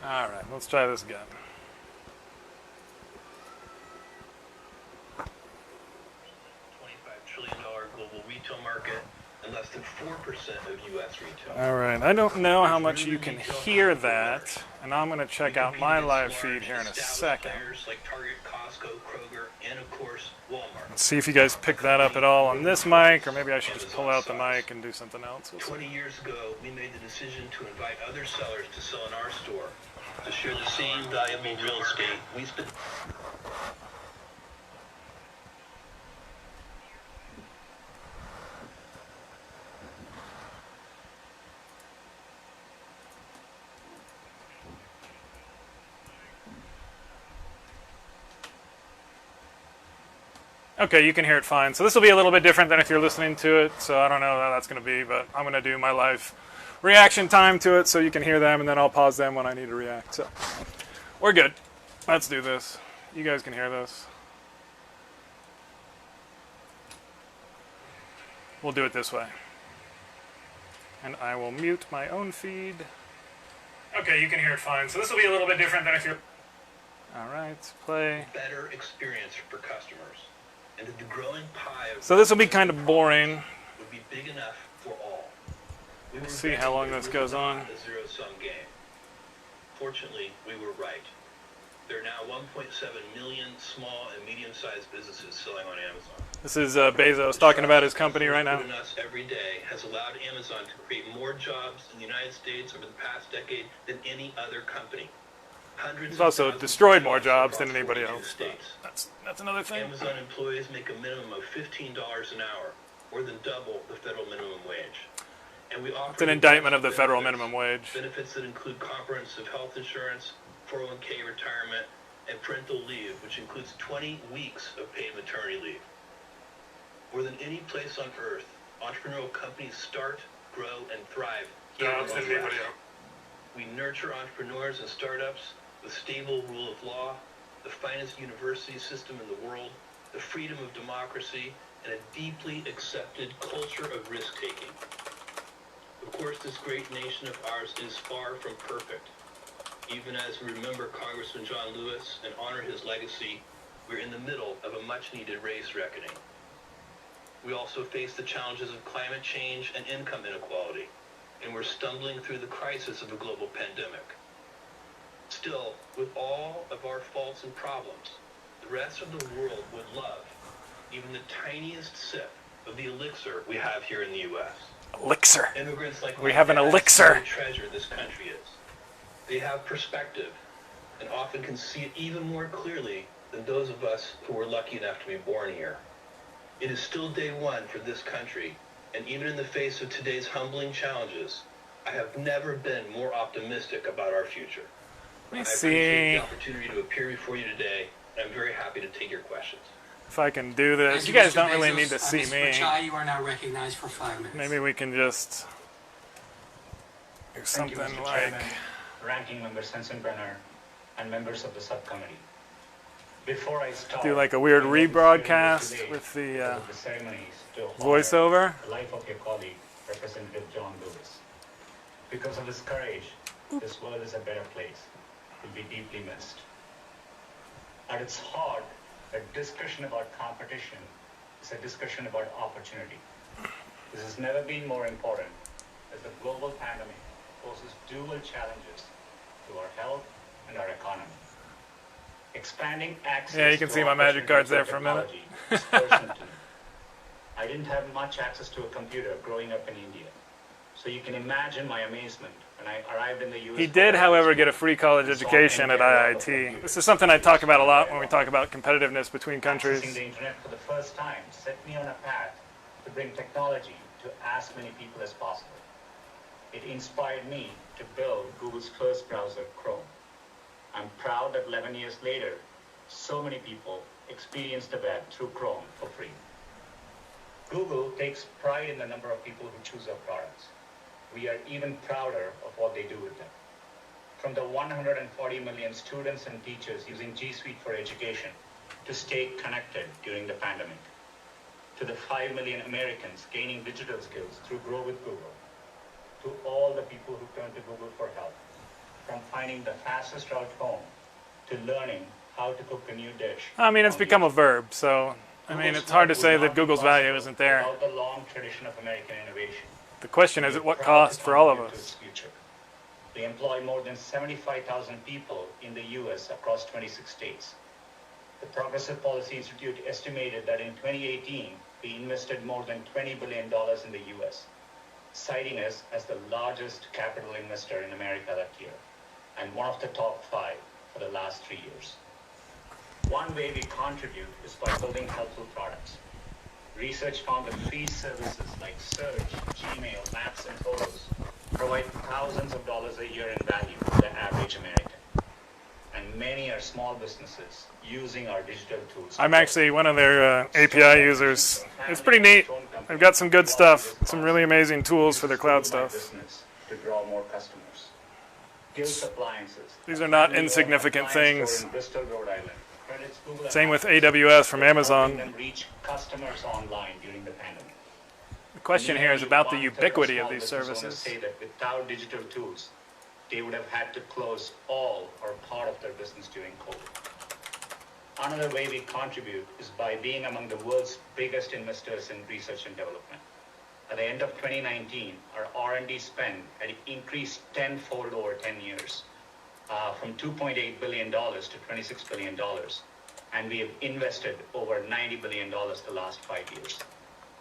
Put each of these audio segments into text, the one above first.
Alright, let's try this again. $25 trillion global retail market and less than 4% of U.S. retail. Alright, I don't know how much you can hear that, and I'm going to check out my live feed here in a second. Like Target, Costco, Kroger, and of course Walmart. Let's see if you guys pick that up at all on this mic, or maybe I should just pull out the mic and do something else. 20 years ago, we made the decision to invite other sellers to sell in our store, to share the same valuable real estate we spent. Okay, you can hear it fine. So this will be a little bit different than if you're listening to it, so I don't know how that's going to be, but I'm going to do my live reaction time to it so you can hear them, and then I'll pause them when I need to react. So we're good. Let's do this. You guys can hear this. We'll do it this way. And I will mute my own feed. Okay, you can hear it fine. So this will be a little bit different than if you're... All right, play. Better experience for customers. And that the growing pie of so this will be kind of boring. Would be big enough for all. We'll see how long this goes on. A zero-sum game. Fortunately, we were right. There are now 1.7 million small and medium-sized businesses selling on Amazon. This is Bezos talking about his company right now. Us every day has allowed Amazon to create more jobs in the United States over the past decade than any other company. He's also destroyed more jobs than anybody else. That's another thing. Amazon employees make a minimum of $15 an hour, more than double the federal minimum wage. And we offer it's an indictment of the federal minimum wage. Benefits that include comprehensive health insurance, 401k retirement, and parental leave, which includes 20 weeks of paid maternity leave. More than any place on earth, entrepreneurial companies start, grow, and thrive here in the US. We nurture entrepreneurs and startups with stable rule of law, the finest university system in the world, the freedom of democracy, and a deeply accepted culture of risk-taking. Of course, this great nation of ours is far from perfect. Even as we remember Congressman John Lewis and honor his legacy, we're in the middle of a much-needed race reckoning. We also face the challenges of climate change and income inequality, and we're stumbling through the crisis of a global pandemic. Still, with all of our faults and problems, the rest of the world would love even the tiniest sip of the elixir we have here in the U.S. Elixir. Immigrants like we have an elixir. Treasure this country is. They have perspective and often can see it even more clearly than those of us who were lucky enough to be born here. It is still day one for this country, and even in the face of today's humbling challenges, I have never been more optimistic about our future. Let me I see appreciate the opportunity to appear before you today, and I'm very happy to take your questions. If I can do this. You guys don't really need to see me. Chai, you are now recognized for 5 minutes. Maybe we can just do something Thank you, Mr. like... Chairman, Ranking Member Sensenbrenner, and members of the subcommittee. Before I start, do like a weird rebroadcast with the voiceover. The life of your colleague, Representative John Lewis. Because of his courage, this world is a better place. It will be deeply missed. At its heart, a discussion about competition is a discussion about opportunity. This has never been more important as the global pandemic poses dual challenges to our health and our economy. Expanding access. Yeah, you can see my magic cards there for a minute. I didn't have much access to a computer growing up in India, so you can imagine my amazement when I arrived in the U.S. He did, however, get a free college education at IIT. This is something I talk about a lot when we talk about competitiveness between countries. Accessing the internet for the first time set me on a path to bring technology to as many people as possible. It inspired me to build Google's first browser, Chrome. I'm proud that 11 years later, so many people experience the web through Chrome for free. Google takes pride in the number of people who choose our products. We are even prouder of what they do with them. From the 140 million students and teachers using G Suite for education to stay connected during the pandemic, to the 5 million Americans gaining digital skills through Grow with Google, to all the people who turn to Google for help, from finding finding the fastest route home to learning how to cook a new dish. I mean, it's become a verb, so I mean, it's hard to say that Google's value isn't there. Without the long tradition of American innovation. The question is, at what Proud cost to for all of contribute to its us? future. We employ more than 75,000 people in the U.S. across 26 states. The Progressive Policy Institute estimated that in 2018, we invested more than $20 billion in the U.S., citing us as the largest capital investor in America that year, and one of the top 5 for the last 3 years. One way we contribute is by building helpful products. Research found that free services like search, Gmail, Maps, and Photos provide thousands of dollars a year in value to the average American. And many are small businesses using our digital tools. I'm actually one of their API users. It's pretty neat. They've got some good stuff, some really amazing tools for their cloud stuff. To draw more customers. Gills Appliances. These are not insignificant things. In Bristol, Rhode Island. Credits Google Same with and AWS from helping Amazon. them reach customers online during the pandemic. The question here is about the Nearly ubiquity of one-third these small business owners services. say that without digital tools, they would have had to close all or part of their business during COVID. Another way we contribute is by being among the world's biggest investors in research and development. At the end of 2019, our R&D spend had increased tenfold over 10 years, from $2.8 billion to $26 billion, and we have invested over $90 billion the last 5 years.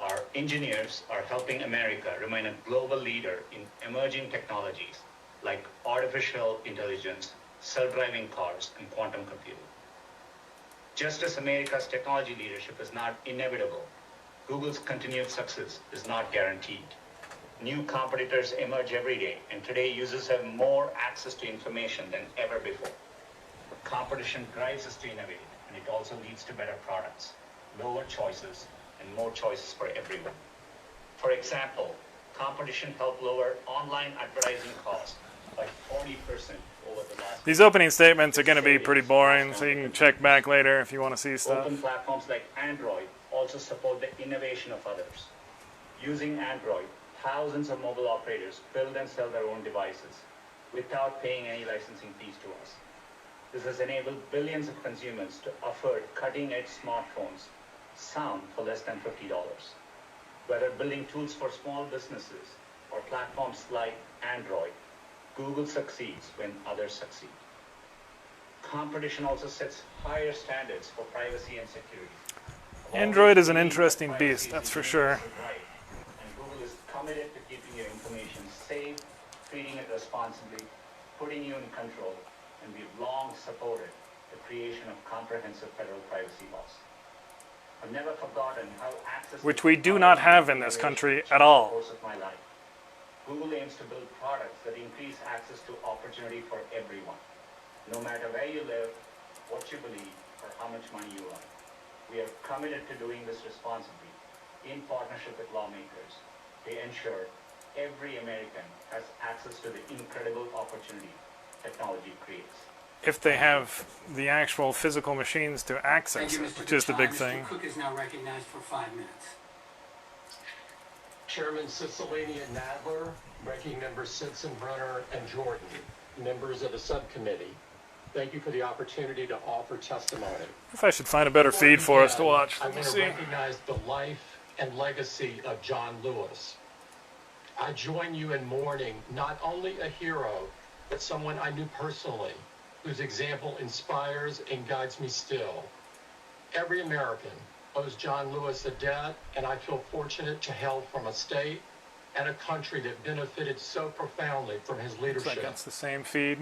Our engineers are helping America remain a global leader in emerging technologies like artificial intelligence, self-driving cars, and quantum computing. Just as America's technology leadership is not inevitable, Google's continued success is not guaranteed. New competitors emerge every day, and today users have more access to information than ever before. Competition drives us to innovate, and it also leads to better products, lower choices, and more choices for everyone. For example, competition helped lower online advertising costs by 40% over the last. These opening statements are going to be pretty boring, so you can check back later if you want to see stuff. Open platforms like Android also support the innovation of others. Using Android, thousands of mobile operators build and sell their own devices without paying any licensing fees to us. This has enabled billions of consumers to afford cutting-edge smartphones, some for less than $50. Whether building tools for small businesses or platforms like Android, Google succeeds when others succeed. Competition also sets higher standards for privacy and security. Android is an interesting beast, that's for sure. Right, and Google is committed to keeping your information safe, treating it responsibly, putting you in control, and we've long supported the creation of comprehensive federal privacy laws. I've never forgotten how access to Which we do not have in this country at all. the course of my life. Google aims to build products that increase access to opportunity for everyone, no matter where you live, what you believe, or how much money you earn. We are committed to doing this responsibly in partnership with lawmakers to ensure every American has access to the incredible opportunity technology creates. If they have the actual physical machines to Thank access you, it, Mr. which is the big Mr. thing. Cook is now recognized for 5 minutes. Chairman Cicilline and Nadler, Ranking Members Sensenbrenner and Jordan, members of the subcommittee, thank you for the opportunity to offer testimony. If I should find a better feed for us to watch. I Let me want to see. recognize the life and legacy of John Lewis. I join you in mourning not only a hero, but someone I knew personally, whose example inspires and guides me still. Every American owes John Lewis a debt, and I feel fortunate to hail from a state and a country that benefited so profoundly from his Looks leadership. like that's the same feed.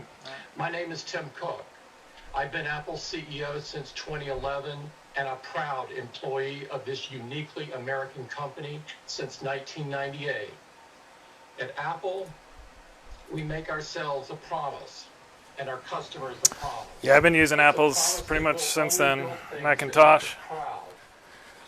My name is Tim Cook. I've been Apple's CEO since 2011 and a proud employee of this uniquely American company since 1998. At Apple, we make ourselves a promise and our customers a promise. Yeah, I've been using It's a Apple's promise pretty that much we'll since only then. build things Macintosh. that make us proud.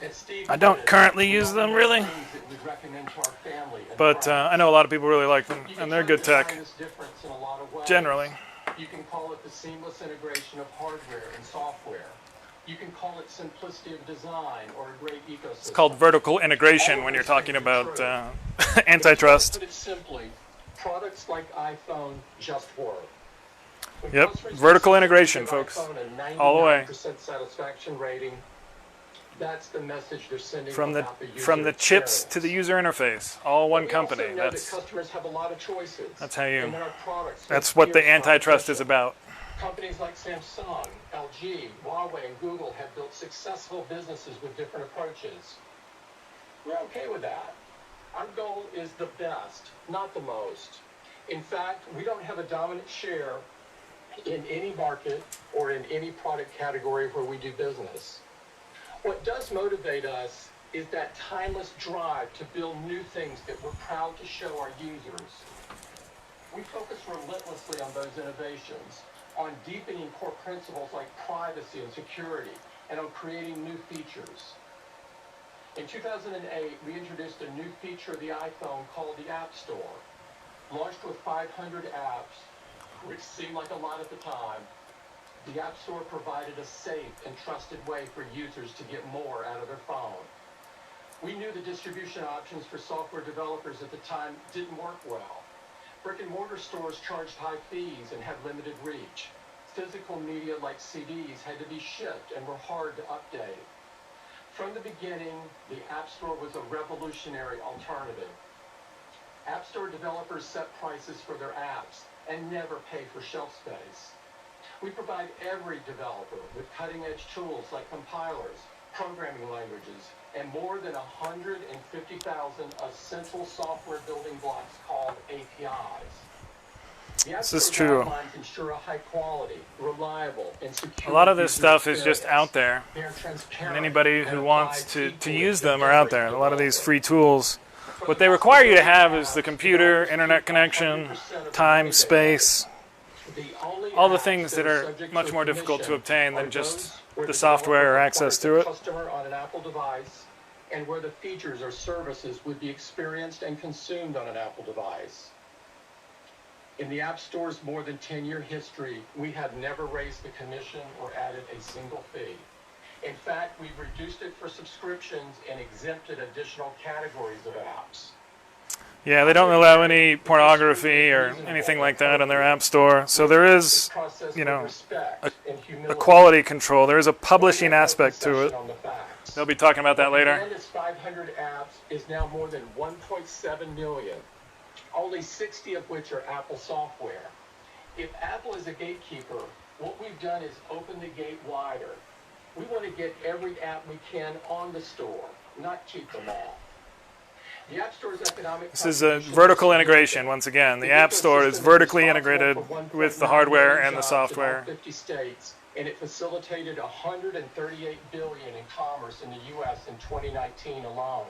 And Steve I don't did it. currently use them, really. Things that we'd recommend to our family and But friends. I know a lot of people really like them, You can and they're try good to define tech, this difference in a lot of ways. generally. You can call it the seamless integration of hardware and software. You can call it simplicity of design or a great ecosystem. It's called vertical integration when you're talking about antitrust. Put it simply, products like iPhone just work. When Yep, customers vertical consistently integration, give folks. iPhone a All the way. 99% satisfaction rating, that's the message they're sending From the about the user from the chips experience. to the user interface, all one But we company. also know that That's customers have a lot of choices. that's how you. And that our products That's face what the fierce antitrust is competition. about. Companies like Samsung, LG, Huawei, and Google have built successful businesses with different approaches. We're okay with that. Our goal is the best, not the most. In fact, we don't have a dominant share in any market or in any product category where we do business. What does motivate us is that timeless drive to build new things that we're proud to show our users. We focus relentlessly on those innovations, on deepening core principles like privacy and security, and on creating new features. In 2008, we introduced a new feature of the iPhone called the App Store. Launched with 500 apps, which seemed like a lot at the time, the App Store provided a safe and trusted way for users to get more out of their phone. We knew the distribution options for software developers at the time didn't work well. Brick and mortar stores charged high fees and had limited reach. Physical media like CDs had to be shipped and were hard to update. From the beginning, the App Store was a revolutionary alternative. App Store developers set prices for their apps and never pay for shelf space. We provide every developer with cutting-edge tools like compilers, programming languages, and more than 150,000 essential software building blocks called APIs. The App This is Store true. guidelines ensure a high quality, reliable, and secure A lot of this user stuff is just experience. out there, They are transparent and anybody and who apply wants to equally use to them are out every there. A lot of these developer. free tools. What they require you to have is the computer, internet connection, time, space, all the things that are much more difficult to obtain than just the software or access to it. Customer on an Apple device, and where the features or services would be experienced and consumed on an Apple device. In the App Store's more than 10-year history, we have never raised the commission or added a single fee. In fact, we've reduced it for subscriptions and exempted additional categories of apps. Yeah, they don't allow any pornography or anything like that on their app store. So there is, you know, a quality control. There is a publishing aspect to it. They'll be talking about that later. The latest 500 apps is now more than 1.7 million, only 60 of which are Apple software. If Apple is a gatekeeper, what we've done is open the gate wider. We want to get every app we can on the store, not keep them all. The App Store's economic This is a vertical integration, once again. The App Store is vertically integrated with the hardware and the software. 50 states, and it facilitated $138 billion in commerce in the U.S. in 2019 alone.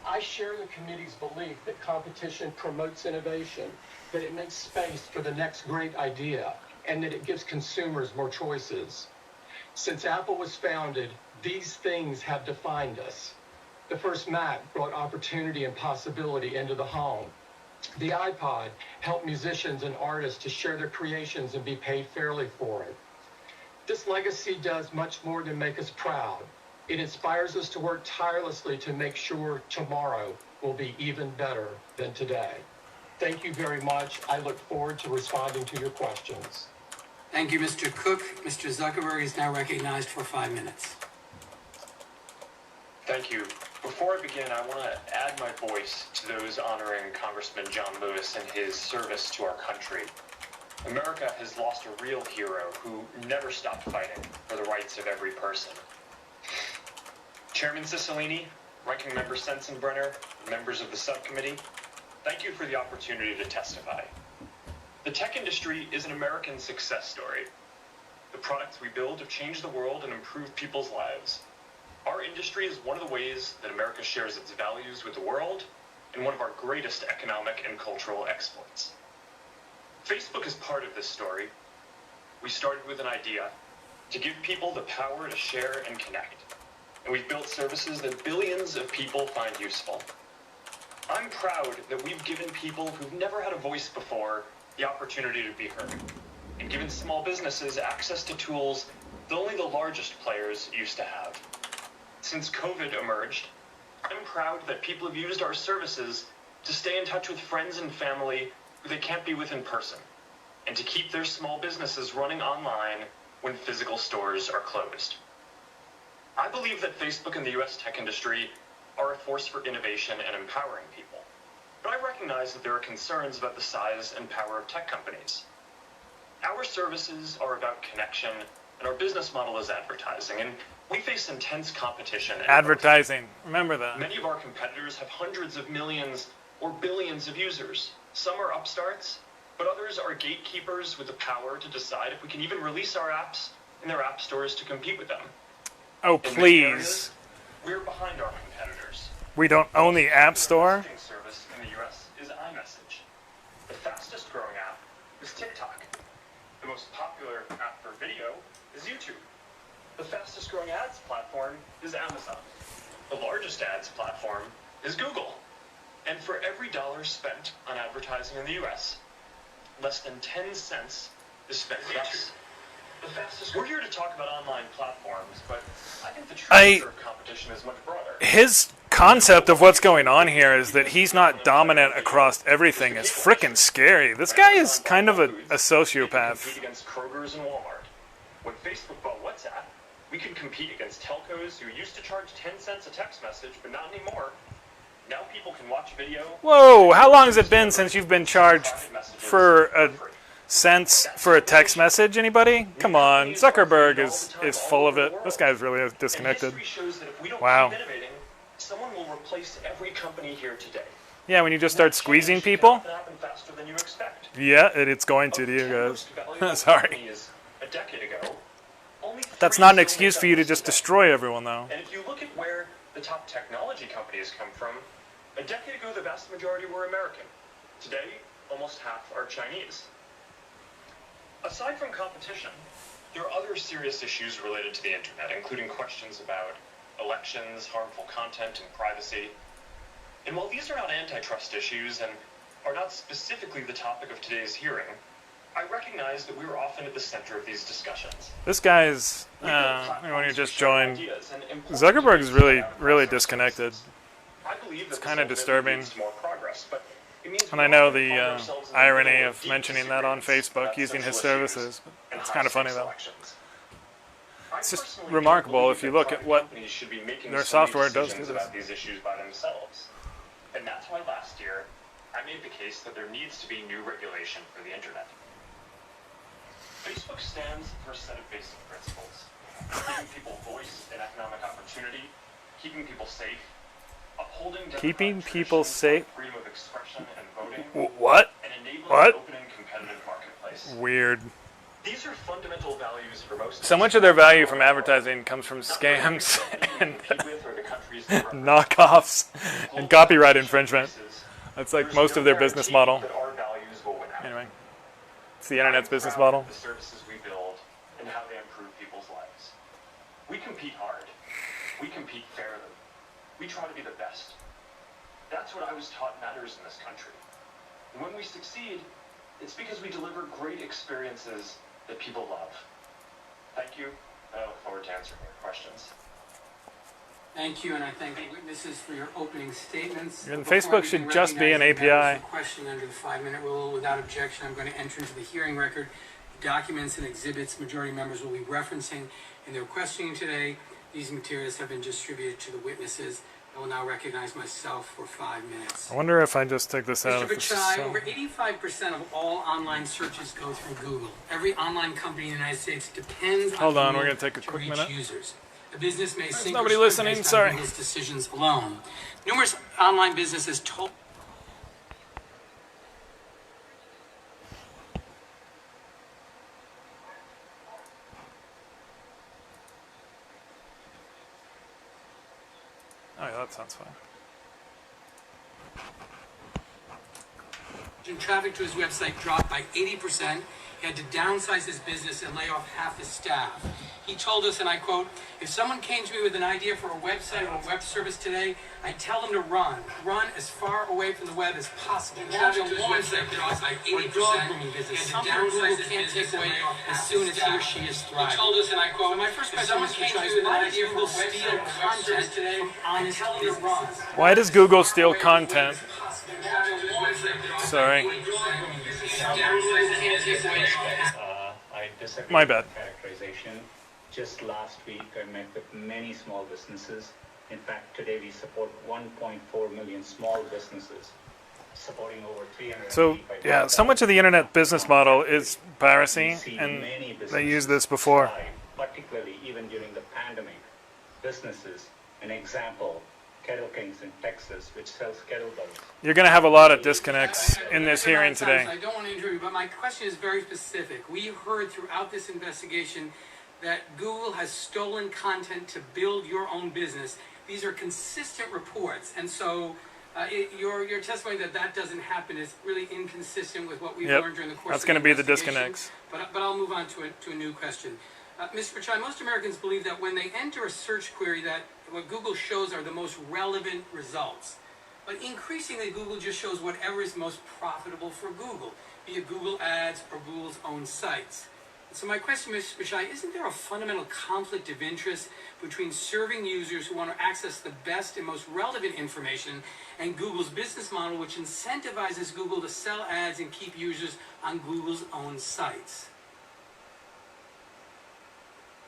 I share the committee's belief that competition promotes innovation, that it makes space for the next great idea, and that it gives consumers more choices. Since Apple was founded, these things have defined us. The first Mac brought opportunity and possibility into the home. The iPod helped musicians and artists to share their creations and be paid fairly for it. This legacy does much more than make us proud. It inspires us to work tirelessly to make sure tomorrow will be even better than today. Thank you very much. I look forward to responding to your questions. Thank you, Mr. Cook. Mr. Zuckerberg is now recognized for 5 minutes. Thank you. Before I begin, I want to add my voice to those honoring Congressman John Lewis and his service to our country. America has lost a real hero who never stopped fighting for the rights of every person. Chairman Cicilline, Ranking Member Sensenbrenner, members of the subcommittee, thank you for the opportunity to testify. The tech industry is an American success story. The products we build have changed the world and improved people's lives. Our industry is one of the ways that America shares its values with the world and one of our greatest economic and cultural exploits. Facebook is part of this story. We started with an idea to give people the power to share and connect. And we've built services that billions of people find useful. I'm proud that we've given people who've never had a voice before the opportunity to be heard, and given small businesses access to tools that only the largest players used to have. Since COVID emerged, I'm proud that people have used our services to stay in touch with friends and family who they can't be with in person. and to keep their small businesses running online when physical stores are closed. I believe that Facebook and the US tech industry are a force for innovation and empowering people. But I recognize that there are concerns about the size and power of tech companies. Our services are about connection, and our business model is advertising, and we face intense competition. Advertising. Remember that. Many of our competitors have hundreds of millions or billions of users. Some are upstarts, but others are gatekeepers with the power to decide if we can even release our apps in their app stores to compete with them. Oh, In many areas, please. we're behind our competitors. We don't own the App Store? The messaging service in the US is iMessage. The fastest growing app is TikTok. The most popular app for video is YouTube. The fastest growing ads platform is Amazon. The largest ads platform is Google. And for every dollar spent on advertising in the US, less than 10 cents is spent with us. The fastest. We're here to talk about online platforms, but I think the truth of competition is much broader. His concept of what's going on here is that he's not dominant across everything. It's freaking scary. This guy is kind of a sociopath. Compete against Kroger's and Walmart. When Facebook bought WhatsApp, we could compete against telcos who used to charge 10 cents a text message, but not anymore. Now people can watch video. Whoa, how long has it been since you've been charged for a cents for a text message? Anybody? Come on, Zuckerberg is full of it. This guy's really disconnected. Wow. Someone will replace every company here today. Yeah, when you just start squeezing people. Yeah, it's going to you guys. Sorry. A decade ago, That's not an excuse for you to just destroy everyone, though. And if you look at where the top technology companies come from, a decade ago the vast majority were American. Today, almost half are Chinese. Aside from competition, there are other serious issues related to the internet, including questions about elections, harmful content, and privacy. And while these are not antitrust issues and are not specifically the topic of today's hearing, I recognize that we are often at the center of these discussions. This guy's, when you just joined, Zuckerberg is really disconnected. It's kind of disturbing. And I know the irony of mentioning that on Facebook, using his services. It's kind of funny, though. It's just remarkable if you look at what their software does to this. These issues by themselves. And that's why last year, I made the case that there needs to be new regulation for the internet. Facebook stands for a set of basic principles: giving people voice and economic opportunity, keeping people safe, upholding freedom of expression and voting, What? and enabling What? an open and competitive marketplace. Weird. These are fundamental values for most. So much of their value from advertising comes from scams and knockoffs and copyright infringement. That's like most of their business model. Anyway, it's the internet's business model. The services we build and how they improve people's lives. We compete hard. We compete fairly. We try to be the best. That's what I was taught matters in this country. And when we succeed, it's because we deliver great experiences that people love. Thank you, and I look forward to answering your questions. Thank you, and I thank the witnesses for your opening statements. And Before Facebook I should begin just be an recognizing members API. for questioning under the 5-minute rule, without objection, I'm going to enter into the hearing record the documents and exhibits majority members will be referencing in their questioning today. These materials have been distributed to the witnesses. I will now recognize myself for 5 minutes. I wonder if I just take this out. Mr. Bachai, over 85% of all online searches go through Google. Every online company in the United States depends on Hold on, Google we're gonna take a to quick reach minute. users. A business may sink nobody or swim listening, based sorry. on Google's decisions alone. Numerous online businesses told. Oh yeah, that sounds fine. Traffic to his website dropped by 80%. He had to downsize his business and lay off half his staff. He told us, and I quote, "If someone came to me with an idea for a website or a web service today, I'd tell them to run as far away from the web as possible." Traffic to his website dropped by 80%. He had to downsize Google can't take away as soon as he or she is thriving. He told us, and I quote, "So my first question, Mr. Choi, is why does Google steal content today and tell them to run?" Why does Google steal content? Sorry. I disagree My with bad. the characterization. Just last week, I met with many small businesses. In fact, today we support 1.4 million small businesses, supporting over 300. So yeah, so much of the internet business model is piracy, and they used this before. Particularly even during the pandemic, businesses, an example, Kettle Kings in Texas, which sells kettlebells. You're going to have a lot of disconnects in this hearing today. I don't want to interrupt you, but my question is very specific. We heard throughout this investigation that Google has stolen content to build your own business. These are consistent reports, and so your testimony that doesn't happen is really inconsistent with what we've learned during the course That's of the going to be the investigation. disconnects. But I'll move on to a new question. Mr. Pichai, most Americans believe that when they enter a search query that what Google shows are the most relevant results. But increasingly, Google just shows whatever is most profitable for Google, be it Google Ads or Google's own sites. So my question, Mr. Pichai, isn't there a fundamental conflict of interest between serving users who want to access the best and most relevant information and Google's business model, which incentivizes Google to sell ads and keep users on Google's own sites?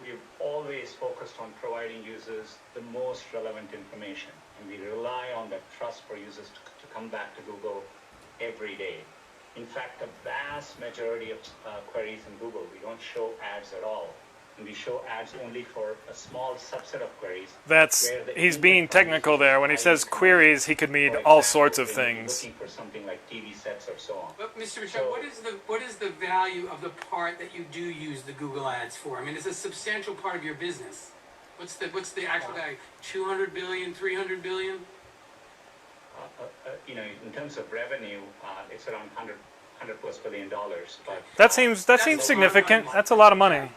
We've always focused on providing users the most relevant information, and we rely on that trust for users to come back to Google every day. In fact, the vast majority of queries in Google, we don't show ads at all. And we show ads only for a small subset of queries. He's being technical there. When he says queries, he could mean all sorts of things. Looking for something like TV sets or so on. But Mr. Pichai, what is the value of the part that you do use the Google ads for? I mean, it's a substantial part of your business. What's the actual value? 200 billion, 300 billion? In terms of revenue, it's around 100 plus $1 billion. But That seems significant. That's a lot of money.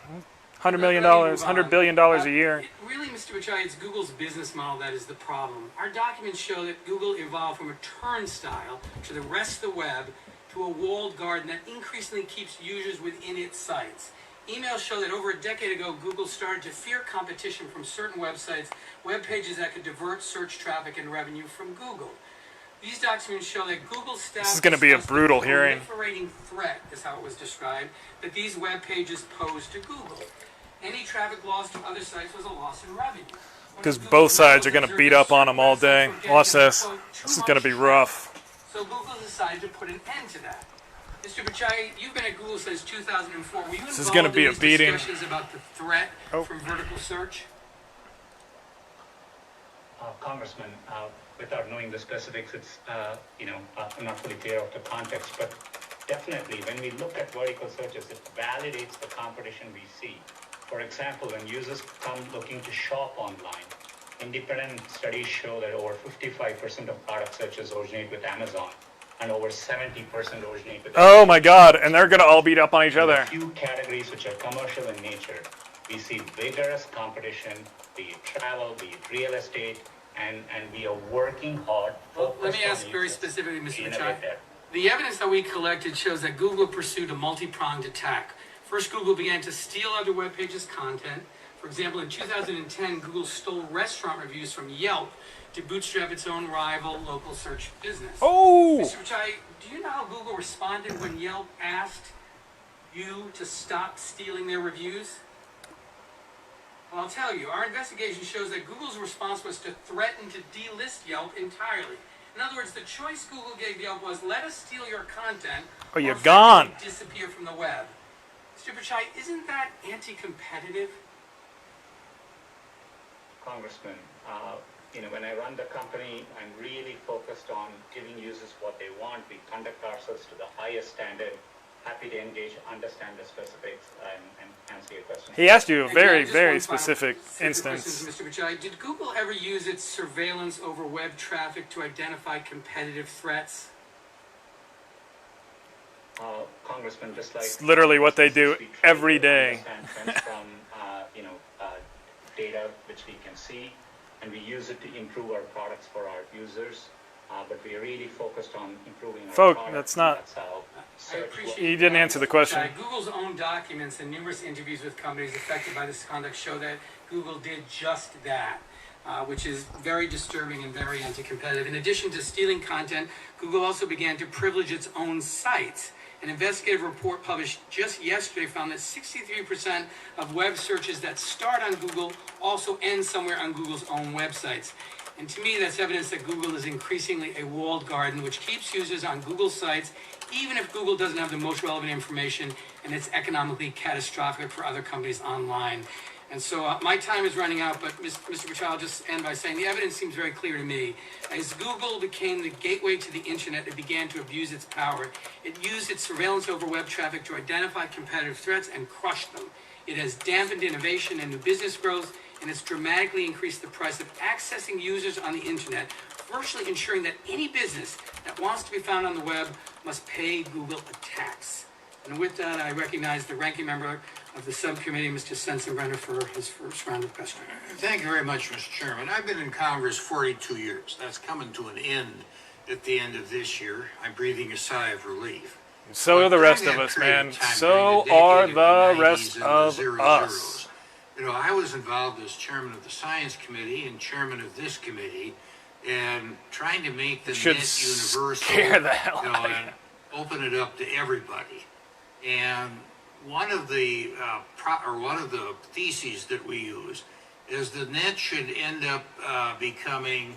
$100 million, $100 billion a year. Really, Mr. Pichai, it's Google's business model that is the problem. Our documents show that Google evolved from a turnstile to the rest of the web to a walled garden that increasingly keeps users within its sites. Emails show that over a decade ago, Google started to fear competition from certain websites, web pages that could divert search traffic and revenue from Google. These documents show that Google staff... This is going to be a brutal hearing. ...proliferating threat, is how it was described, that these web pages pose to Google. Any traffic loss to other sites was a loss in revenue. Because both sides are going to beat up on them all day. Watch this. This is going to be rough. So Google decided to put an end to that. Mr. Pichai, you've been at Google since 2004. Were you This is going to be a beating. Discussions about the threat from vertical search? Congressman, without knowing the specifics, it's I'm not fully clear of the context, but definitely when we look at vertical searches, it validates the competition we see. For example, when users come looking to shop online, independent studies show that over 55% of product searches originate with Amazon, and over 70% originate with... Oh my God, and they're going to all beat up on each other. A few categories which are commercial in nature, we see vigorous competition, be it travel, be it real estate, and we are working hard. Well, let me ask very specifically, Mr. Pichai. The evidence that we collected shows that Google pursued a multi-pronged attack. First, Google began to steal other web pages' content. For example, in 2010, Google stole restaurant reviews from Yelp to bootstrap its own rival local search business. Oh! Mr. Pichai, do you know how Google responded when Yelp asked you to stop stealing their reviews? Well, I'll tell you, our investigation shows that Google's response was to threaten to delist Yelp entirely. In other words, the choice Google gave Yelp was, let us steal your content, or you're or gone. Disappear from the web. Mr. Pichai, isn't that anti-competitive? Congressman, when I run the company, I'm really focused on giving users what they want. We conduct ourselves to the highest standard. Happy to engage, understand the specifics, and answer your question. He asked you a very, Just very one final specific set of instance. questions, Mr. Pichai, did Google ever use its surveillance over web traffic to identify competitive threats? Congressman, just like... It's literally what they do every day. From data which we can see, and we use it to improve our products for our users. But we are really focused on improving our products. That's not... I appreciate You didn't answer the question. Google's own documents and numerous interviews with companies affected by this conduct show that Google did just that. which is very disturbing and very anti-competitive. In addition to stealing content, Google also began to privilege its own sites. An investigative report published just yesterday found that 63% of web searches that start on Google also end somewhere on Google's own websites. And to me, that's evidence that Google is increasingly a walled garden, which keeps users on Google sites, even if Google doesn't have the most relevant information and it's economically catastrophic for other companies online. And so my time is running out, but Mr. Bachar, I'll just end by saying the evidence seems very clear to me. As Google became the gateway to the internet, it began to abuse its power. It used its surveillance over web traffic to identify competitive threats and crush them. It has dampened innovation and new business growth, and it's dramatically increased the price of accessing users on the internet, virtually ensuring that any business that wants to be found on the web must pay Google a tax. And with that, I recognize the ranking member of the subcommittee, Mr. Sensenbrenner, for his first round of questioning. Thank you very much, Mr. Chairman. I've been in Congress 42 years. That's coming to an end at the end of this year. I'm breathing a sigh of relief. So are the rest of us, man. So are the rest of us. You know, I was involved as chairman of the Science Committee and chairman of this committee, and trying to make the net universal, scare the hell out of and open it up to everybody. And one of the theses that we use is the net should end up becoming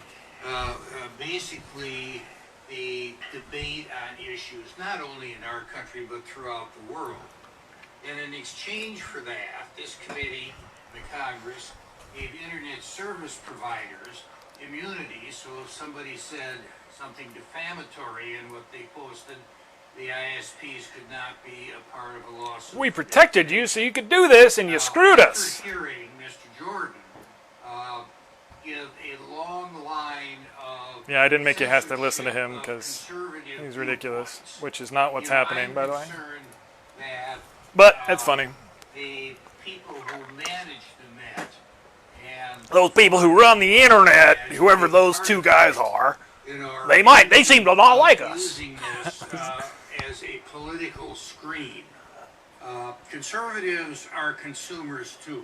basically the debate on issues not only in our country but throughout the world. And in exchange for that, this committee, the Congress, gave internet service providers immunity, so if somebody said something defamatory in what they posted, the ISPs could not be a part of a lawsuit. We protected you so you could do this, and you screwed us. After hearing Mr. Jordan give a long line of... Yeah, I didn't make you have to listen to him because he's ridiculous, which is not what's happening, by the way. But it's funny. The people who manage the net and... Those people who run the internet, whoever those two guys are, they seem to not like us. Using this as a political screen. Conservatives are consumers too.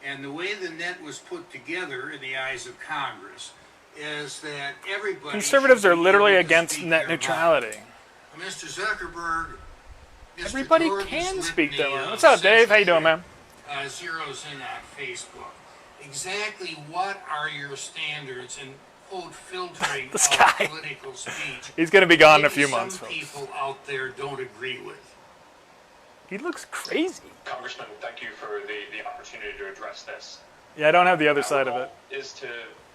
And the way the net was put together in the eyes of Congress is that everybody... Conservatives are literally against net neutrality. Mr. Zuckerberg... Everybody can speak their mind. What's up, Dave? How you doing, man? Zeroes in on Facebook. Exactly what are your standards in quote filtering This of guy. political speech? He's going to be gone in a Maybe few months, some folks. people out there don't agree with. He looks crazy. Congressman, thank you for the opportunity to address this. Yeah, I don't have the other side of it. Our goal is to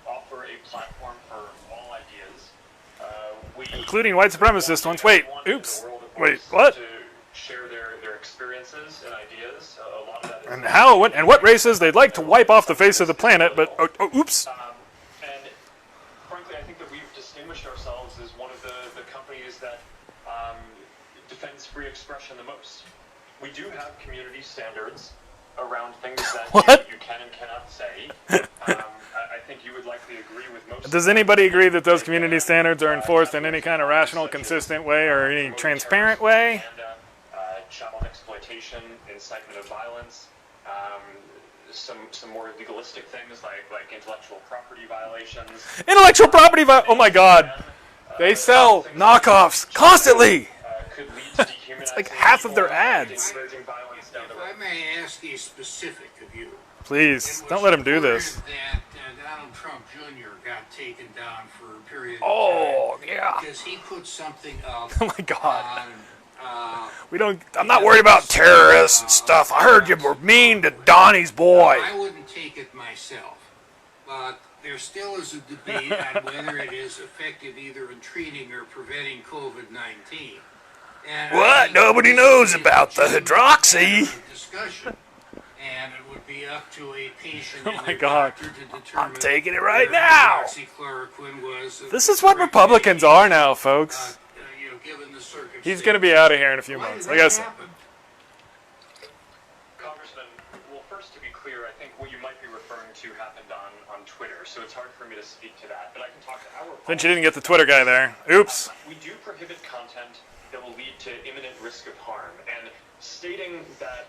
offer a platform for all ideas. Including white supremacist ones. Wait, everyone in oops. the world of Wait, voice what? To share their experiences and ideas. A lot of that is... And how, and what races they'd like to wipe off the face of the planet, but, oops. And frankly, I think that we've distinguished ourselves as one of the companies that defends free expression the most. We do have community standards around things that you can and cannot say. I think you would likely agree with most. Does anybody agree that those community standards are enforced in any kind of rational, consistent way or any transparent way? Child exploitation, incitement of violence, some more legalistic things like intellectual property violations. Intellectual property oh my god. They sell knockoffs constantly. Could lead to dehumanizing It's like half of their or ads. encouraging violence down the If road. I may ask a specific of you. Please, don't let him do this. That Donald Trump Jr. got taken down for a period of Oh, time yeah. because he put something up Oh my god. on I'm not worried about terrorists and stuff. I heard you were mean to Donnie's boy. I wouldn't take it myself, but there still is a debate on whether it is effective either in treating or preventing COVID-19. And What? Nobody knows about the hydroxy. Discussion, and it would be up to a patient Oh and my their God. doctor to determine I'm taking it right whether now. hydroxychloroquine was This is what Republicans are now, folks. Given the circumstances. He's going to be out of here in a few Why months. did I that guess. happen? Congressman, well, first to be clear, I think what you might be referring to happened on Twitter, so it's hard for me to speak to that, but I can talk to our... Since you didn't get the Twitter guy there. Oops. We do prohibit content that will lead to imminent risk of harm, and stating that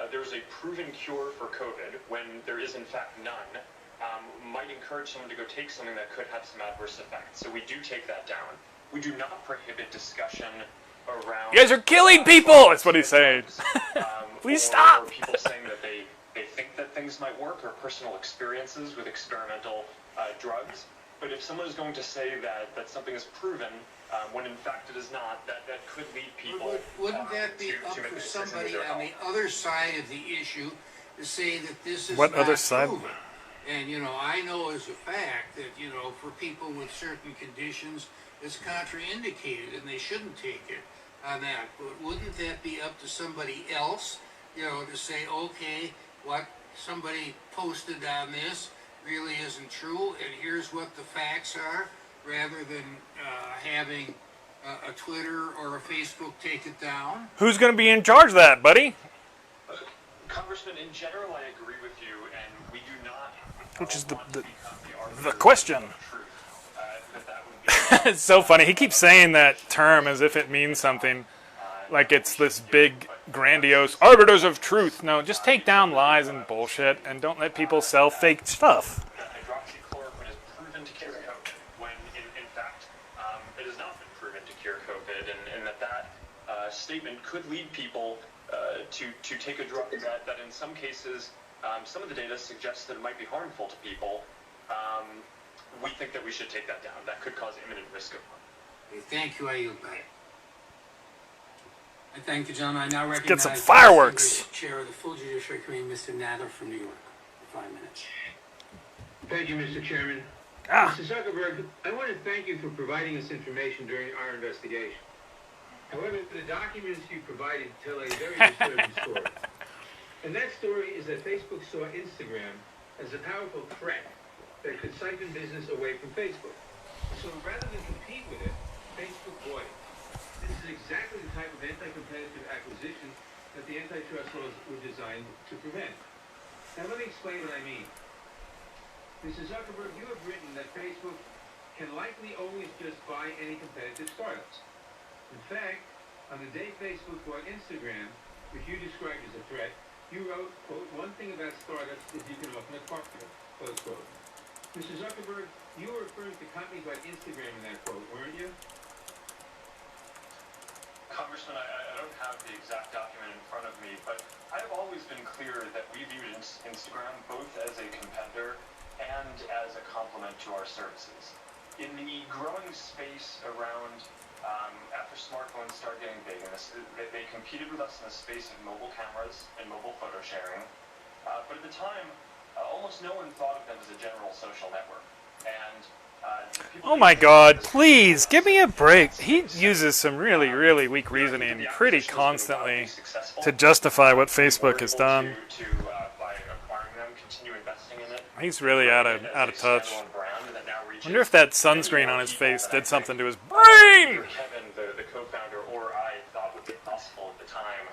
there's a proven cure for COVID when there is in fact none might encourage someone to go take something that could have some adverse effects. So we do take that down. We do not prohibit discussion around... You guys are killing people! That's what he's saying. Please stop! Or people saying that they think that things might work, or personal experiences with experimental drugs. But if someone is going to say that something is proven, when in fact it is not, that could lead people... Wouldn't that be up for somebody on the other side of the issue to say that this is What not other side? proven? And, you know, I know as a fact that, you know, for people with certain conditions, it's contraindicated and they shouldn't take it on that. But wouldn't that be up to somebody else, you know, to say, okay, what somebody posted on this really isn't true, and here's what the facts are, rather than having a Twitter or a Facebook take it down? Who's going to be in charge of that, buddy? Congressman, in general, I agree with you, and we do not... Which is the the question. It's so funny. He keeps saying that term as if it means something. Like it's this big, grandiose arbiters of truth. No, just take down lies and bullshit and don't let people sell fake stuff. Hydroxychloroquine is proven to cure COVID, when in fact it has not been proven to cure COVID, and that statement could lead people to take a drug that in some cases, some of the data suggests that it might be harmful to people. We think that we should take that down. That could cause imminent risk of harm. Thank you, I yield back. I thank the gentleman. I now recognize Get some the fireworks. distinguished Chair of the Full Judiciary Committee, Mr. Nadler from New York, for 5 minutes. Thank you, Mr. Chairman. Ah. Mr. Zuckerberg, I want to thank you for providing us information during our investigation. However, the documents you provided tell a very disturbing story. And that story is that Facebook saw Instagram as a powerful threat that could siphon business away from Facebook. So rather than compete with it, Facebook bought it. This is exactly the type of anti-competitive acquisition that the antitrust laws were designed to prevent. Now let me explain what I mean. Mr. Zuckerberg, you have written that Facebook can likely always just buy any competitive startups. In fact, on the day Facebook bought Instagram, which you described as a threat, you wrote, quote, "One thing about startups is you can often acquire," close quote. Mr. Zuckerberg, you were referring to companies like Instagram in that quote, weren't you? Congressman, I don't have the exact document in front of me, but I have always been clear that we viewed Instagram both as a competitor and as a complement to our services. In the growing space around, after smartphones started getting big, and they competed with us in the space of mobile cameras and mobile photo sharing, but at the time, almost no one thought of them as a general social network. And Oh my God, please, give me a break. He uses some really, really weak reasoning pretty constantly to justify what Facebook has done. By acquiring them, continue investing in it. He's really out of touch. I wonder if that sunscreen on his face did something to his brain! Kevin, the co-founder, or I thought would be possible at the time,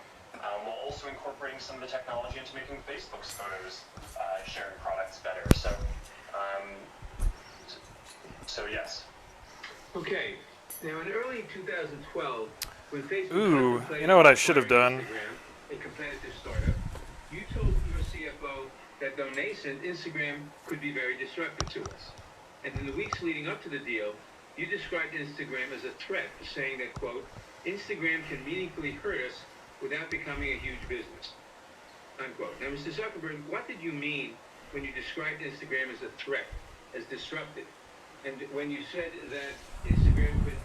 while also incorporating some of the technology into making Facebook's photos sharing products better. So yes. Okay. Now, in early 2012, when Facebook... Ooh, you know what I should have done? Instagram, a competitive startup, you told your CFO that though nascent, Instagram could be very disruptive to us. And in the weeks leading up to the deal, you described Instagram as a threat, saying that, quote, "Instagram can meaningfully hurt us without becoming a huge business," unquote. Now, Mr. Zuckerberg, what did you mean when you described Instagram as a threat, as disruptive? And when you said that Instagram could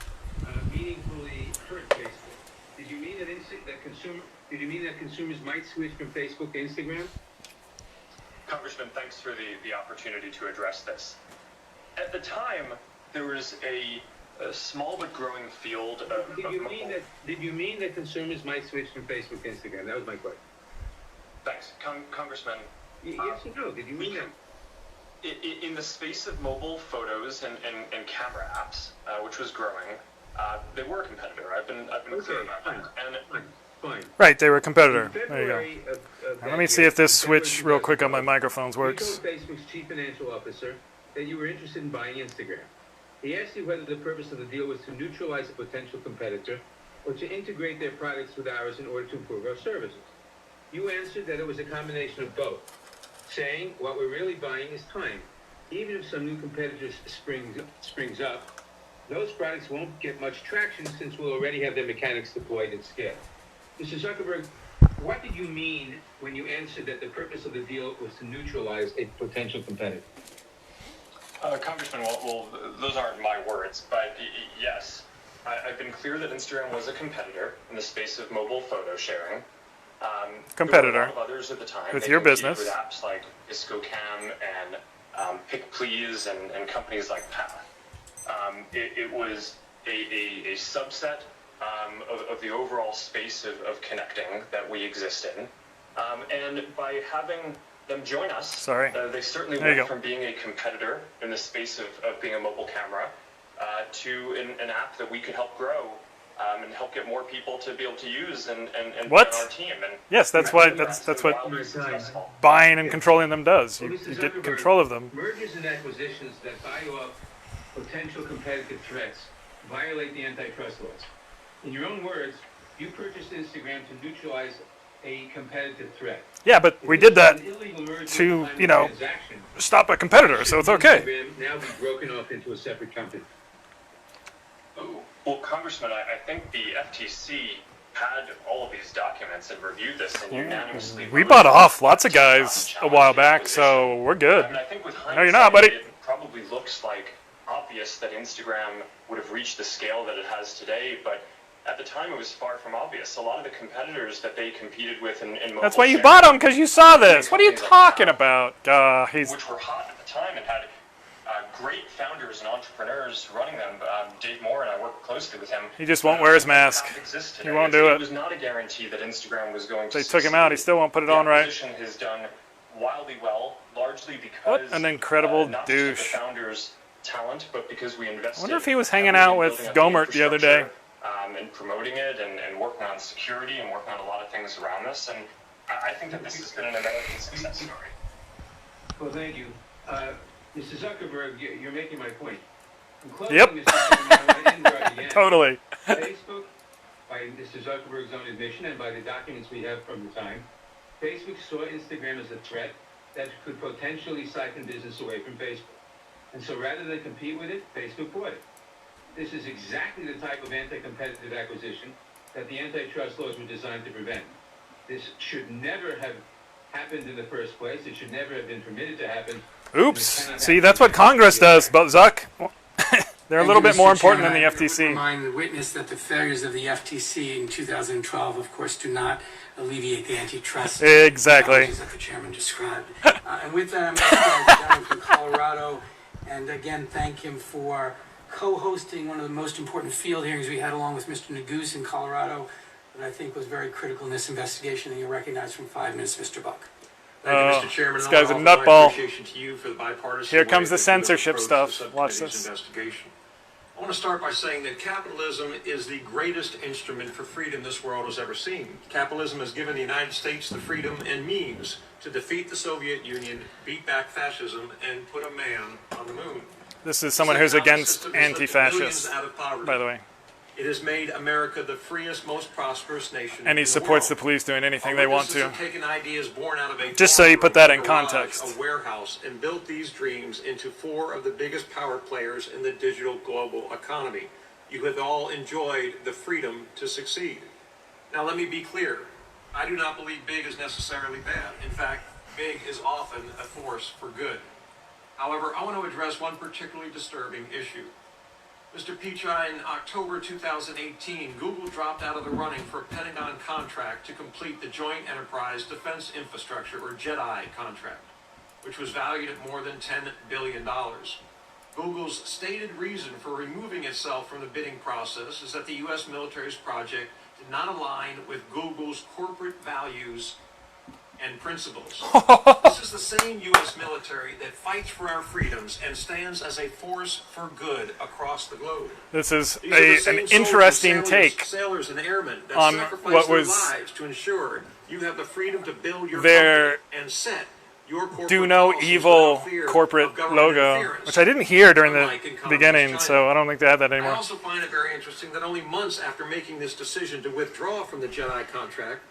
meaningfully hurt Facebook, did you mean that consumers might switch from Facebook to Instagram? Congressman, thanks for the opportunity to address this. At the time, there was a small but growing field of Did you mean that consumers might switch from Facebook to Instagram? That was my question. Thanks, Congressman. Yes or no? Did you mean that? In the space of mobile photos and camera apps, which was growing, they were a competitor. I've been clear about that. Fine. Right, they were a competitor. There you go. February of Now, let me see if this switch real quick on my microphones works. You told Facebook's chief financial officer that you were interested in buying Instagram. He asked you whether the purpose of the deal was to neutralize a potential competitor or to integrate their products with ours in order to improve our services. You answered that it was a combination of both, saying what we're really buying is time. even if some new competitors springs up, those products won't get much traction since we'll already have their mechanics deployed at scale. Mr. Zuckerberg, what did you mean when you answered that the purpose of the deal was to neutralize a potential competitor? Congressman, well, those aren't my words, but yes, I've been clear that Instagram was a competitor in the space of mobile photo sharing. Competitor. There were a lot of others at the time. With They your competed business. With apps like IscoCam and PickPlease and companies like Path. It was a subset of the overall space of connecting that we exist in. And by having them join us, they certainly went from being a competitor in the space of being a mobile camera to an app that we could help grow and help get more people to be able to use and be on our team. And yes, that's what buying and controlling them does. You get control of them. Mergers and acquisitions that buy off potential competitive threats violate the antitrust laws. In your own words, you purchased Instagram to neutralize a competitive threat. Yeah, but we did that to, stop a competitor, so it's okay. Instagram now be broken off into a separate company. Well, Congressman, I think the FTC had all of these documents and reviewed this and unanimously. We bought off lots of guys a while back, so we're good. I mean, I think with hindsight, no, you're not, buddy. It probably looks like obvious that Instagram would have reached the scale that it has today, but at the time it was far from obvious. A lot of the competitors that they competed with in mobile That's why you bought them, because you saw this. What are you talking about? Which were hot at the time and had great founders and entrepreneurs running them. Dave Moore and I worked closely with him. He just won't wear his mask. He won't do it. It was not a guarantee that Instagram was going to They took him out. He still won't put it on right. The acquisition has done wildly well, largely because What an incredible not douche. just the founders' talent, but because we invested. I wonder if he was hanging out with Gomert the other day. And promoting it and working on security and working on a lot of things around this. And I think that this has been an American success story. Well, thank you. Mr. Zuckerberg, you're making my point. In closing, Yep. Mr. Chairman, I want to end where I began. Totally. Facebook, by Mr. Zuckerberg's own admission and by the documents we have from the time, Facebook saw Instagram as a threat that could potentially siphon business away from Facebook. And so rather than compete with it, Facebook bought it. This is exactly the type of anti-competitive acquisition that the antitrust laws were designed to prevent. This should never have happened in the first place. It should never have been permitted to happen. Oops. See, that's what Congress does, but Zuck. They're a little bit more important than the I would FTC. remind the witness that the failures of the FTC in 2012, of course, do not alleviate the antitrust Exactly. challenges that the chairman described. And with that, I'm going to ask down from Colorado, and again, thank him for co-hosting one of the most important field hearings we had along with Mr. Neguse in Colorado, that I think was very critical in this investigation, and you'll recognize from 5 minutes, Mr. Buck. Thank you, Mr. Chairman. This guy's a And I'll offer my nutball. appreciation to you for the bipartisan Here comes way the that you have censorship approached stuff. the Watch subcommittee's this. investigation. I want to start by saying that capitalism is the greatest instrument for freedom this world has ever seen. Capitalism has given the United States the freedom and means to defeat the Soviet Union, beat back fascism, and put a man on the moon. This is someone who's against anti-fascists, by the way. It has made America the freest, most prosperous nation. And he in the supports world. the police doing anything Our they want to. businesses have taken ideas born out of a Just so you put that in garage, context. a warehouse, and built these dreams into 4 of the biggest power players in the digital global economy. You have all enjoyed the freedom to succeed. Now, let me be clear. I do not believe big is necessarily bad. In fact, big is often a force for good. However, I want to address one particularly disturbing issue. Mr. Pichai, in October 2018, Google dropped out of the running for a Pentagon contract to complete the Joint Enterprise Defense Infrastructure, or JEDI, contract, which was valued at more than $10 billion. Google's stated reason for removing itself from the bidding process is that the U.S. military's project did not align with Google's corporate values and principles. This is the same U.S. military that fights for our freedoms and stands as a force for good across the globe. This is These are the same an soldiers, interesting sailors, take sailors and airmen that on sacrifice what their was lives to ensure you have the freedom to build your their company and set your corporate do no policies evil without fear corporate of government logo, interference, which I didn't hear during the unlike in communist beginning, China. so I don't think they have that I anymore. also find it very interesting that only months after making this decision to withdraw from the JEDI contract,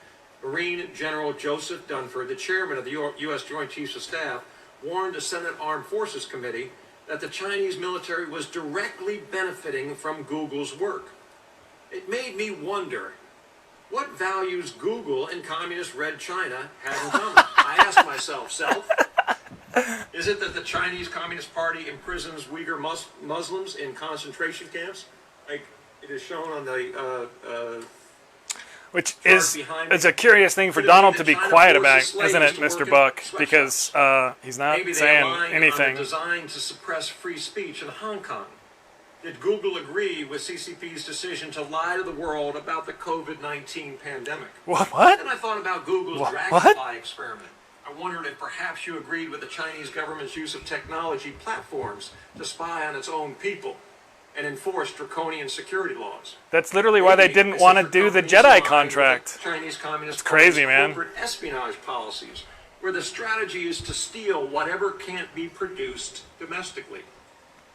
Marine General Joseph Dunford, the chairman of the U.S. Joint Chiefs of Staff, warned the Senate Armed Forces Committee that the Chinese military was directly benefiting from Google's work. It made me wonder, what values Google and communist Red China had in common? I asked myself, is it that the Chinese Communist Party imprisons Uyghur Muslims in concentration camps, like it is shown on the which is a curious thing for Donald to be quiet about, isn't it, Mr. Buck? Because he's not saying anything. Designed to suppress free speech in Hong Kong. Did Google agree with CCP's decision to lie to the world about the COVID-19 pandemic? What? And I thought about Google's dragonfly experiment. I wondered if perhaps you agreed with the Chinese government's use of technology platforms to spy on its own people and enforce draconian security laws. That's literally why they didn't want to do the Jedi contract. Chinese Communist It's crazy, man. Corporate espionage policies, where the strategy is to steal whatever can't be produced domestically.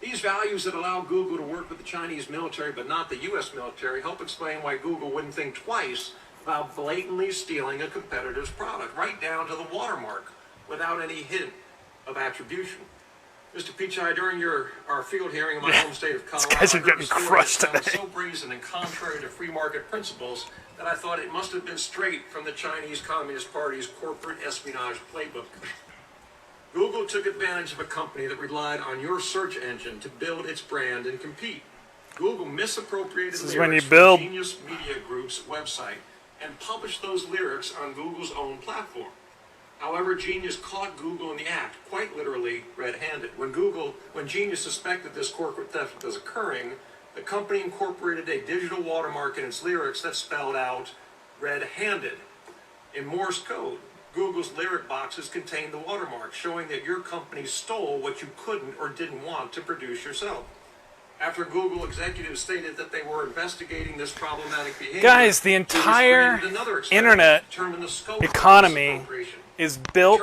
These values that allow Google to work with the Chinese military but not the U.S. military help explain why Google wouldn't think twice about blatantly stealing a competitor's product, right down to the watermark, without any hint of attribution. Mr. Pichai, during our field hearing in my home state of Colorado, These guys are getting crushed today. So brazen and contrary to free market principles that I thought it must have been straight from the Chinese Communist Party's corporate espionage playbook. Google took advantage of a company that relied on your search engine to build its brand and compete. Google misappropriated lyrics from Genius Media Group's website and published those lyrics on Google's own platform. However, Genius caught Google in the act, quite literally red-handed. When Genius suspected this corporate theft was occurring, the company incorporated a digital watermark in its lyrics that spelled out red-handed. In Morse code, Google's lyric boxes contained the watermark, showing that your company stole what you couldn't or didn't want to produce yourself. After Google executives stated that they were investigating this problematic behavior, guys, the entire internet economy is built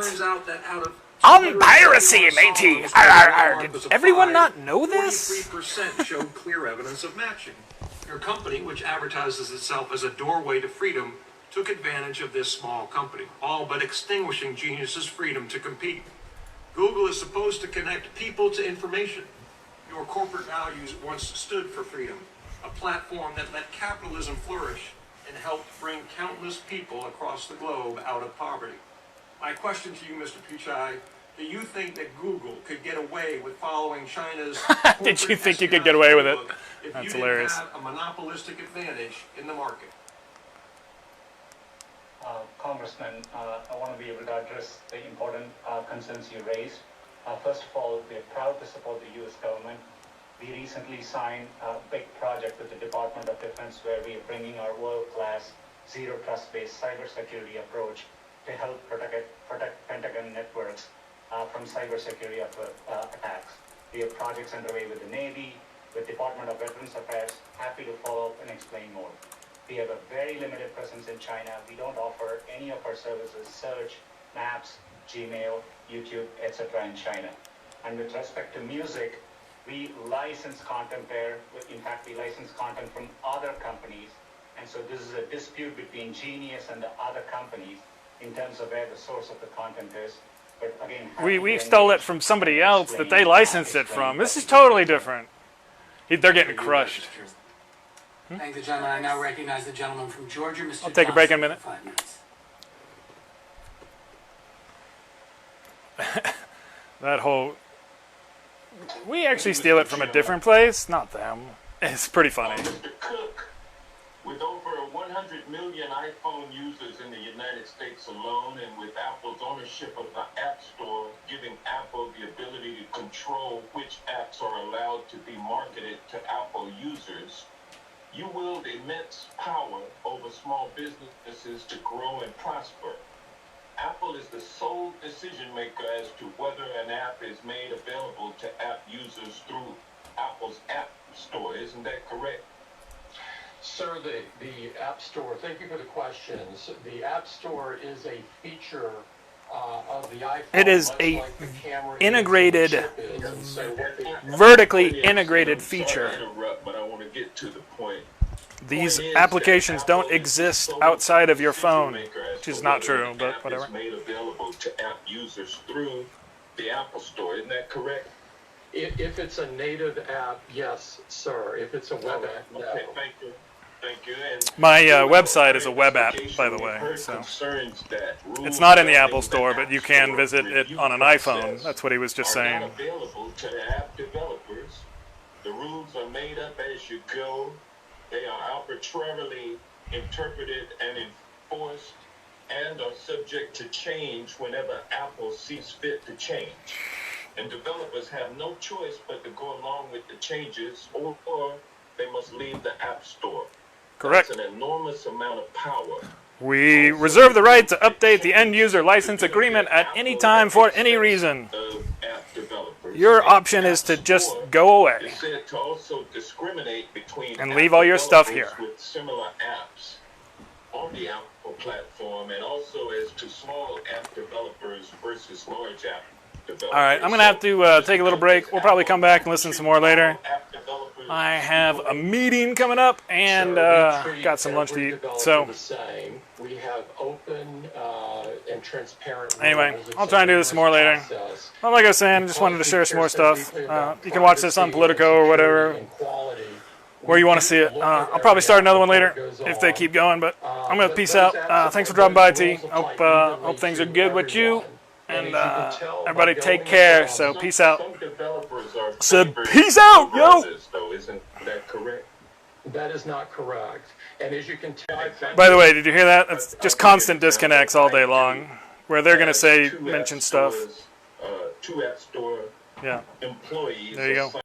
on piracy, matey. Did everyone not know this? 43% showed clear evidence of matching. Your company, which advertises itself as a doorway to freedom, took advantage of this small company, all but extinguishing Genius's freedom to compete. Google is supposed to connect people to information. Your corporate values once stood for freedom, a platform that let capitalism flourish and helped bring countless people across the globe out of poverty. My question to you, Mr. Pichai, do you think that Google could get away with following China's Did you think you could get away with it? if That's you hilarious. didn't have a monopolistic advantage in the market? Congressman, I want to be able to address the important concerns you raised. First of all, we are proud to support the U.S. government. We recently signed a big project with the Department of Defense where we are bringing our world-class, zero-trust-based cybersecurity approach to help protect Pentagon networks from cybersecurity attacks. We have projects underway with the Navy, with Department of Veterans Affairs. Happy to follow up and explain more. We have a very limited presence in China. We don't offer any of our services, search, maps, Gmail, YouTube, etc. in China. And with respect to music, we license content there. In fact, we license content from other companies. And so this is a dispute between Genius and the other companies in terms of where the source of the content is. But again, we stole it from somebody else that they licensed it from. This is totally different. They're getting crushed. Thank the gentleman. I now recognize the gentleman from Georgia, Mr. I'll take a break in a minute. 5 minutes. That whole... We actually steal it from a different place, not them. It's pretty funny. Mr. Cook, with over 100 million iPhone users in the United States alone, and with Apple's ownership of the App Store, giving Apple the ability to control which apps are allowed to be marketed to Apple users, you wield immense power over small businesses to grow and prosper. Apple is the sole decision maker as to whether an app is made available to app users through Apple's App Store. Isn't that correct? Sir, the App Store, thank you for the questions. The App Store is a feature of the iPhone. It is much a like the camera integrated, chip is. And so what the vertically integrated feature. Sorry to interrupt, but I want to get to the point. These applications don't exist outside of your phone, which is not true, but whatever. It's made available to app users through the Apple Store. Isn't that correct? If it's a native app, yes, sir. If it's a web app, no. Okay, thank you. Thank you. And My website is a web app, by the way. So it's not in the Apple Store, but you can visit it on an iPhone. That's what he was just saying. Not available to the app developers. The rules are made up as you go. They are arbitrarily interpreted and enforced and are subject to change whenever Apple sees fit to change. And developers have no choice but to go along with the changes, or they must leave the App Store. Correct. That's an enormous amount of power. We reserve the right to update the end-user license agreement at any time for any reason. Your option is to just go away It's said to also discriminate between and app leave all your stuff here. developers with similar apps on the Apple platform, and also as to small app developers versus large app developers. All right, I'm going to have to take a little break. We'll probably come back and listen some more later. I have a meeting coming up and got some lunch to eat. So we have open and transparent. Anyway, I'll try and do this some more later. Well, like I was saying, I just wanted to share some more stuff. You can watch this on Politico or whatever, where you want to see it. I'll probably start another one later if they keep going, but I'm going to peace out. Thanks for dropping by, T. Hope things are good with you. And everybody take care, so peace out. Said peace out, yo! Isn't that correct? That is not correct. And as you can tell, By the way, did you hear that? It's just constant disconnects all day long, where they're going to say, mention stuff. Two App Store Yeah. employees. There you go.